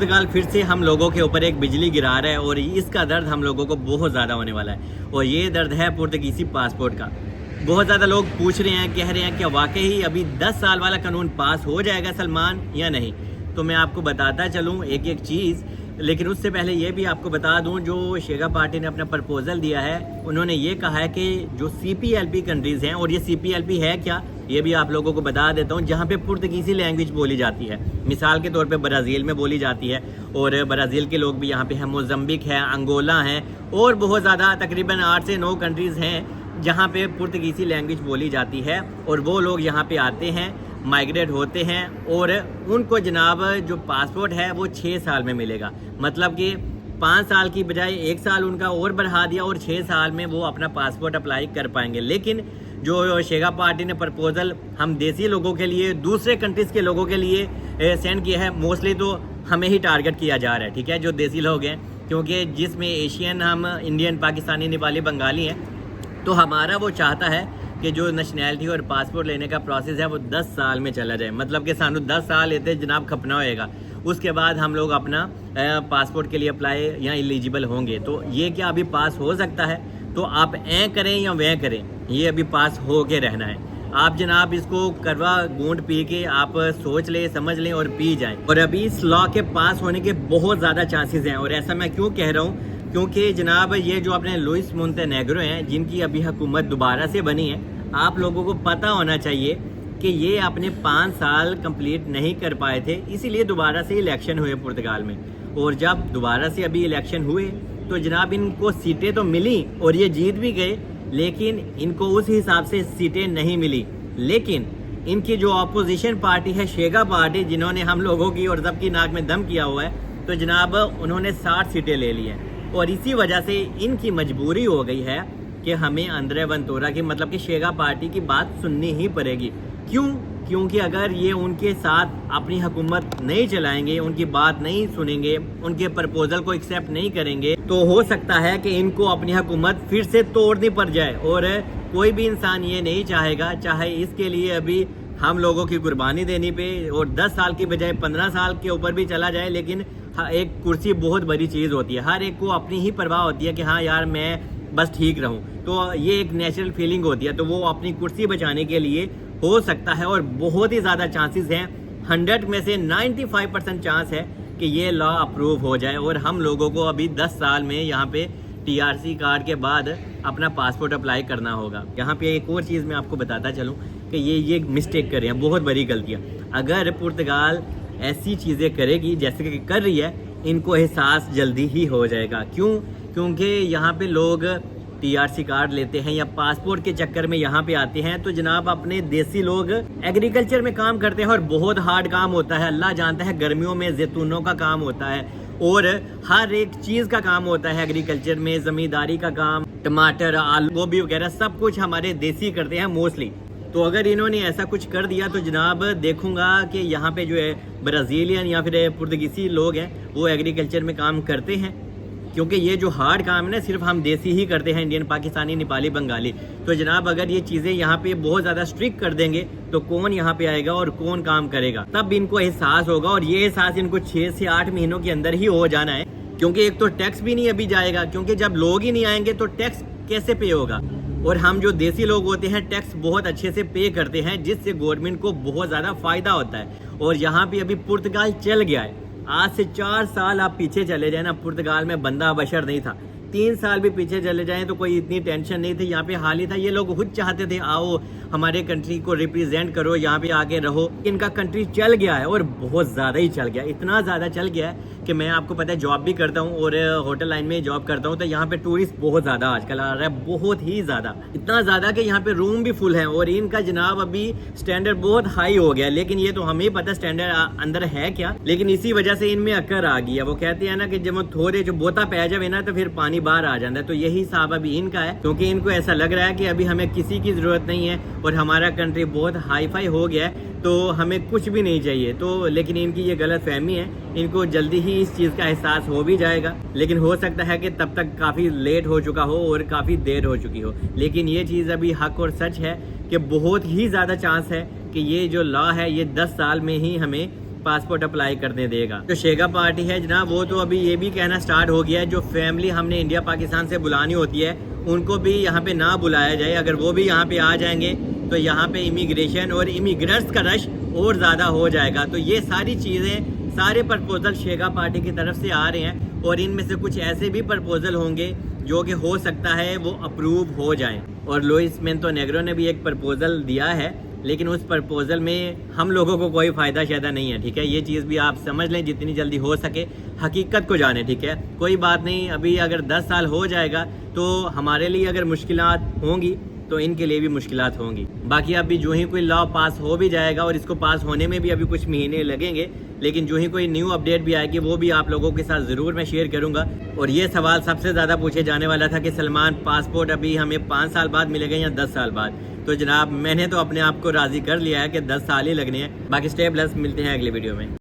पुर्तगाल फिर से हम लोगों के ऊपर एक बिजली गिरा रहा है और इसका दर्द हम लोगों को बहुत ज़्यादा होने वाला है और ये दर्द है पुर्तगीसी पासपोर्ट का। बहुत ज़्यादा लोग पूछ रहे हैं, कह रहे हैं कि वाकई अभी 10 साल वाला कानून पास हो जाएगा सलमान या नहीं। तो मैं आपको बताता चलूँ एक एक चीज़, लेकिन उससे पहले ये भी आपको बता दूं, जो शेगा पार्टी ने अपना प्रपोजल दिया है, उन्होंने ये कहा है कि जो CPLP कंट्रीज़ हैं, और ये CPLP है क्या ये भी आप लोगों को बता देता हूँ, जहाँ पे पुर्तगीसी लैंग्वेज बोली जाती है। मिसाल के तौर पे ब्राज़ील में बोली जाती है और ब्राज़ील के लोग भी यहाँ पे हैं, मोज़म्बिक है, अंगोला है और बहुत ज़्यादा तकरीबन 8 से 9 कंट्रीज़ हैं जहाँ पे पुर्तगीसी लैंग्वेज बोली जाती है। और वो लोग यहाँ पे आते हैं, माइग्रेट होते हैं और उनको जनाब जो पासपोर्ट है वो 6 साल में मिलेगा। मतलब कि 5 साल की बजाय 1 साल उनका और बढ़ा दिया और 6 साल में वो अपना पासपोर्ट अप्लाई कर पाएंगे। लेकिन जो शेगा पार्टी ने प्रपोजल हम देसी लोगों के लिए, दूसरे कंट्रीज़ के लोगों के लिए सेंड किया है, मोस्टली तो हमें ही टारगेट किया जा रहा है, ठीक है, जो देसी लोग हैं, क्योंकि जिसमें एशियन, हम इंडियन, पाकिस्तानी, नेपाली, बंगाली हैं। तो हमारा वो चाहता है कि जो नेशनैलिटी और पासपोर्ट लेने का प्रोसेस है वो 10 साल में चला जाए। मतलब कि सानू 10 साल लेते जनाब खपना होएगा, उसके बाद हम लोग अपना पासपोर्ट के लिए अप्लाई या एलिजिबल होंगे। तो ये क्या अभी पास हो सकता है? तो आप करें या वह करें, ये अभी पास हो के रहना है। आप जनाब इसको करवा गूंद पी के आप सोच लें, समझ लें और पी जाएं। और अभी इस लॉ के पास होने के बहुत ज़्यादा चांसेस हैं। और ऐसा मैं क्यों कह रहा हूँ? क्योंकि जनाब ये जो अपने लुइस मोंटेनेग्रो हैं, जिनकी अभी हुकूमत दोबारा से बनी है, आप लोगों को पता होना चाहिए कि ये अपने 5 साल कंप्लीट नहीं कर पाए थे, इसीलिए दोबारा से इलेक्शन हुए पुर्तगाल में। और जब दोबारा से अभी इलेक्शन हुए तो जनाब इनको सीटें तो मिली और ये जीत भी गए, लेकिन इनको उस हिसाब से सीटें नहीं मिली। लेकिन इनकी जो अपोजिशन पार्टी है शेगा पार्टी, जिन्होंने हम लोगों की और सबकी नाक में दम किया हुआ है, तो जनाब उन्होंने 60 सीटें ले ली हैं। और इसी वजह से इनकी मजबूरी हो गई है कि हमें अंद्रे वेंतुरा की, मतलब कि शेगा पार्टी की बात सुननी ही पड़ेगी। क्यों? क्योंकि अगर ये उनके साथ अपनी हुकूमत नहीं चलाएंगे, उनकी बात नहीं सुनेंगे, उनके प्रपोजल को एक्सेप्ट नहीं करेंगे, तो हो सकता है कि इनको अपनी हुकूमत फिर से तोड़नी पड़ जाए। और कोई भी इंसान ये नहीं चाहेगा, चाहे इसके लिए अभी हम लोगों की कुर्बानी देनी पे और 10 साल की बजाय 15 साल के ऊपर भी चला जाए। लेकिन एक कुर्सी बहुत बड़ी चीज़ होती है, हर एक को अपनी ही परवाह होती है कि हाँ यार मैं बस ठीक रहूं। तो ये एक नेचुरल फीलिंग होती है, तो वो अपनी कुर्सी बचाने के लिए हो सकता है। और बहुत ही ज़्यादा चांसेस हैं, 100 में से 95% चांस है कि ये लॉ अप्रूव हो जाए और हम लोगों को अभी 10 साल में यहाँ पे TRC कार्ड के बाद अपना पासपोर्ट अप्लाई करना होगा। यहाँ पे एक और चीज़ मैं आपको बताता चलूँ कि ये मिस्टेक कर रहे हैं, बहुत बड़ी गलतियाँ। अगर पुर्तगाल ऐसी चीज़ें करेगी जैसे कि कर रही है, इनको एहसास जल्दी ही हो जाएगा। क्यों? क्योंकि यहाँ पे लोग TRC कार्ड लेते हैं या पासपोर्ट के चक्कर में यहाँ पे आते हैं, तो जनाब अपने देसी लोग एग्रीकल्चर में काम करते हैं और बहुत हार्ड काम होता है। अल्लाह जानता है, गर्मियों में जैतूनों का काम होता है और हर एक चीज़ का काम होता है एग्रीकल्चर में, ज़मींदारी का काम, टमाटर, आलू, गोभी वगैरह सब कुछ हमारे देसी करते हैं मोस्टली। तो अगर इन्होंने ऐसा कुछ कर दिया तो जनाब देखूंगा कि यहाँ पे जो है ब्राज़ीलियन या फिर पुर्तगीसी लोग हैं वो एग्रीकल्चर में काम करते हैं, क्योंकि ये जो हार्ड काम है ना सिर्फ हम देसी ही करते हैं, इंडियन, पाकिस्तानी, नेपाली, बंगाली। तो जनाब अगर ये चीज़ें यहाँ पे बहुत ज़्यादा स्ट्रिक्ट कर देंगे तो कौन यहाँ पे आएगा और कौन काम करेगा? तब इनको एहसास होगा और ये एहसास इनको 6 से 8 महीनों के अंदर ही हो जाना है। क्योंकि एक तो टैक्स भी नहीं अभी जाएगा, क्योंकि जब लोग ही नहीं आएंगे तो टैक्स कैसे पे होगा? और हम जो देसी लोग होते हैं टैक्स बहुत अच्छे से पे करते हैं, जिससे गवर्नमेंट को बहुत ज़्यादा फ़ायदा होता है। और यहाँ पे अभी पुर्तगाल चल गया है। आज से 4 साल आप पीछे चले जाए ना, पुर्तगाल में बंदा बशर नहीं था। 3 साल भी पीछे चले जाएं तो कोई इतनी टेंशन नहीं थी, यहाँ पे हाल ही था। ये लोग खुद चाहते थे आओ हमारे कंट्री को रिप्रेजेंट करो, यहाँ पे आके रहो। इनका कंट्री चल गया है और बहुत ज़्यादा ही चल गया, इतना ज़्यादा चल गया है कि मैं आपको पता है जॉब भी करता हूँ और होटल लाइन में जॉब करता हूँ, तो यहाँ पे टूरिस्ट बहुत ज़्यादा आजकल आ रहा है, बहुत ही ज़्यादा, इतना ज़्यादा कि यहाँ पे रूम भी फुल हैं। और इनका जनाब अभी स्टैंडर्ड बहुत हाई हो गया, लेकिन ये तो हमें पता स्टैंडर्ड अंदर है क्या, लेकिन इसी वजह से इनमें अक्कर आ गई है। वो कहते हैं ना कि जब थोड़े जो बोता पै जाए ना तो फिर पानी बाहर आ जाता है। तो यही हिसाब अभी इनका है, क्योंकि इनको ऐसा लग रहा है कि अभी हमें किसी की ज़रूरत नहीं है और हमारा कंट्री बहुत हाई फाई हो गया है, तो हमें कुछ भी नहीं चाहिए। तो लेकिन इनकी ये गलत फहमी है, इनको जल्दी ही इस चीज़ का एहसास हो भी जाएगा, लेकिन हो सकता है कि तब तक काफ़ी लेट हो चुका हो और काफ़ी देर हो चुकी हो। लेकिन ये चीज़ अभी हक और सच है कि बहुत ही ज़्यादा चांस है कि ये जो लॉ है ये 10 साल में ही हमें پاسپورٹ اپلائی کرنے دے گا. جو شیگا پارٹی ہے جناب وہ تو ابھی یہ بھی کہنا سٹارٹ ہو گیا ہے جو فیملی ہم نے انڈیا پاکستان سے بلانی ہوتی ہے ان کو بھی یہاں پہ نہ بلایا جائے. اگر وہ بھی یہاں پہ آ جائیں گے تو یہاں پہ امیگریشن اور امیگرنٹس کا رش اور زیادہ ہو جائے گا. تو یہ ساری چیزیں سارے پرپوزل شیگا پارٹی کی طرف سے آ رہے ہیں اور ان میں سے کچھ ایسے بھی پرپوزل ہوں گے جو کہ ہو سکتا ہے وہ اپروو ہو جائیں. اور لوئس مونٹینیگرو نے بھی ایک پرپوزل دیا ہے لیکن اس پرپوزل میں ہم لوگوں کو کوئی فائدہ شائدہ نہیں ہے. ٹھیک ہے, یہ چیز بھی آپ سمجھ لیں جتنی جلدی ہو سکے حقیقت کو جانیں. ٹھیک ہے, کوئی بات نہیں, ابھی اگر 10 سال ہو جائے گا تو ہمارے لیے اگر مشکلات ہوں گی تو ان کے لیے بھی مشکلات ہوں گی. باقی ابھی جو ہی کوئی لا پاس ہو بھی جائے گا اور اس کو پاس ہونے میں بھی ابھی کچھ مہینے لگیں گے, لیکن جو ہی کوئی نیو اپڈیٹ بھی آئے گی وہ بھی آپ لوگوں کے ساتھ ضرور میں شیئر کروں گا. اور یہ سوال سب سے زیادہ پوچھے جانے والا تھا کہ سلمان پاسپورٹ ابھی ہمیں 5 سال بعد ملے گا یا 10 سال بعد. تو جناب میں نے تو اپنے آپ کو راضی کر لیا ہے کہ 10 سال ہی لگنے ہیں. باقی سٹے پلس, ملتے ہیں اگلے ویڈیو میں.